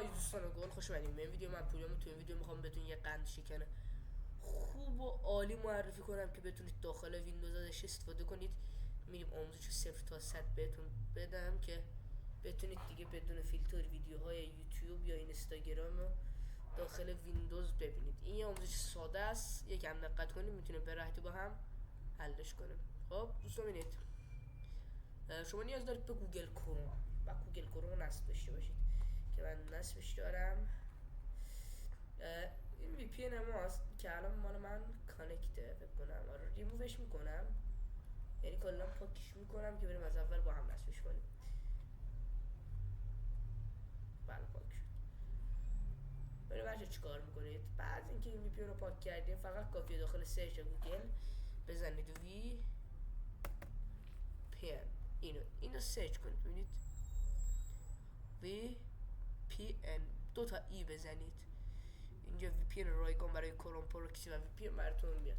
های دوستان گل خوش اومدین به ویدیو. من پوریام تو این ویدیو میخوام بهتون یه قند شکن خوب و عالی معرفی کنم که بتونید داخل ویندوز ازش استفاده کنید. میریم آموزش 0 تا 100 بهتون بدم که بتونید دیگه بدون فیلتر ویدیوهای یوتیوب یا اینستاگرام رو داخل ویندوز ببینید. این یه آموزش ساده است، یکم دقت کنید میتونیم به راحتی با هم حلش کنیم. خب دوستان ببینید، شما نیاز دارید به گوگل کروم و گوگل کروم نصب داشته باشید که من نصبش دارم. این وی پی ان ماست که الان مال من کانکته فکر کنم. آره ریمووش میکنم، یعنی کلا پاکش میکنم که بریم از اول با هم نصبش کنیم. بله پاک شد. بریم بچه چیکار میکنید؟ بعد اینکه این وی پی ان رو پاک کردیم فقط کافیه داخل سرچ گوگل بزنید وی پی ان، اینو سرچ کنید. ببینید وی پی ان دو تا ای بزنید. اینجا وی پی ان رایگان برای کروم پروکسی و وی پی ان براتون میاد.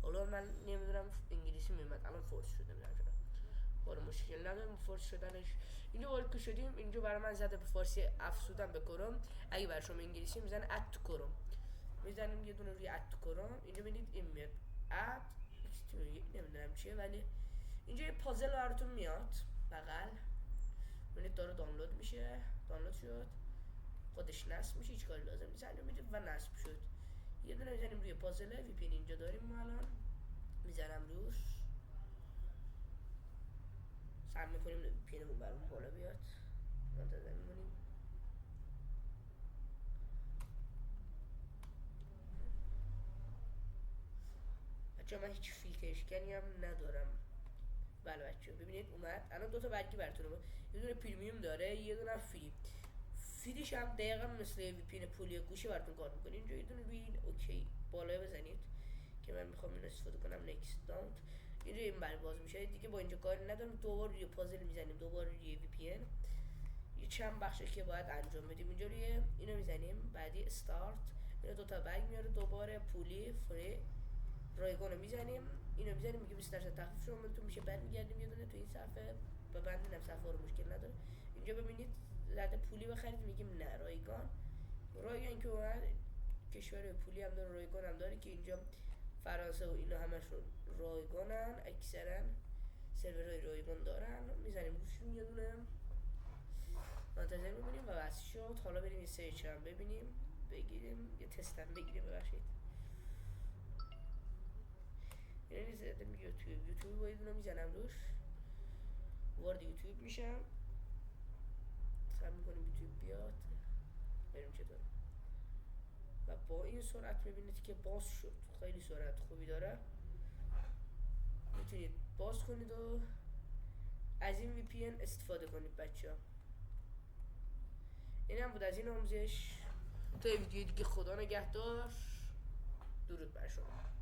حالا من نمیدونم انگلیسی میاد، الان فورس شده میاد. ولی مشکل ندارم فورس شدنش. اینجا وارد که شدیم اینجا برای من زده به فارسی افزودن به کروم. اگه برای شما انگلیسی میزنه اد تو کروم، میزنیم یه دونه روی اد تو کروم. اینجا ببینید این میاد اد نمیدونم چیه، ولی اینجا یه پازل براتون میاد بغل. ببینید داره دانلود میشه، دانلود شد، خودش نصب میشه، هیچ کاری لازم نیست انجام میدید و نصب شد. یه دونه میزنیم روی پازل وی پی ان اینجا داریم ما الان، میزنم روش، سعی میکنیم وی پی ان برامون بالا بیاد، منتظر میمونیم. بچه من هیچ فیلترشکنی هم ندارم. بله بچه ببینید اومد الان دو تا برگی براتون اومد، یه دونه پریمیوم داره یه دونه فری. فریش هم دقیقا مثل وی پی ان پولی گوشی براتون کار میکنه. اینجا یه دونه روی این اوکی بالا بزنید که من میخوام اینو استفاده کنم. نکست دانت. اینجا این بر باز میشه دیگه، با اینجا کاری ندارم. دوباره روی پازل میزنیم، دوباره روی وی پی ان، یه چند بخشه که باید انجام بدیم. اینجا روی اینو میزنیم، بعدی استارت، اینو دو تا برگ میاره، دوباره پولی فری رایگان رو میزنیم، اینو میزنیم میگه 20% تخفیف شما تو میشه. برمیگردیم یه دونه تو این صفحه ببندیم صفحه رو، مشکل نداره. اینجا ببینید زده پولی بخرید، میگیم نه رایگان. رایگان که اومد کشور پولی هم داره، رایگان هم داره که اینجا فرانسه و اینا همشون رایگانن، اکثرا سرورهای رایگان دارن. میزنیم روشون یه دونه، منتظر میمونیم و بس شد. حالا بریم این سرچ هم ببینیم، بگیریم یه تست هم بگیریم. ببخشید یعنی زدم یوتیوب باید اونو میزنم روش، وارد یوتیوب میشم، سعی میکنیم یوتیوب بیاد، بریم چطور. و با این سرعت میبینید که باز شد، خیلی سرعت خوبی داره. میتونید باز کنید و از این وی پی ان استفاده کنید بچه ها. این هم بود از این آموزش. تا ویدیو دیگه، خدا نگهدار، درود بر شما.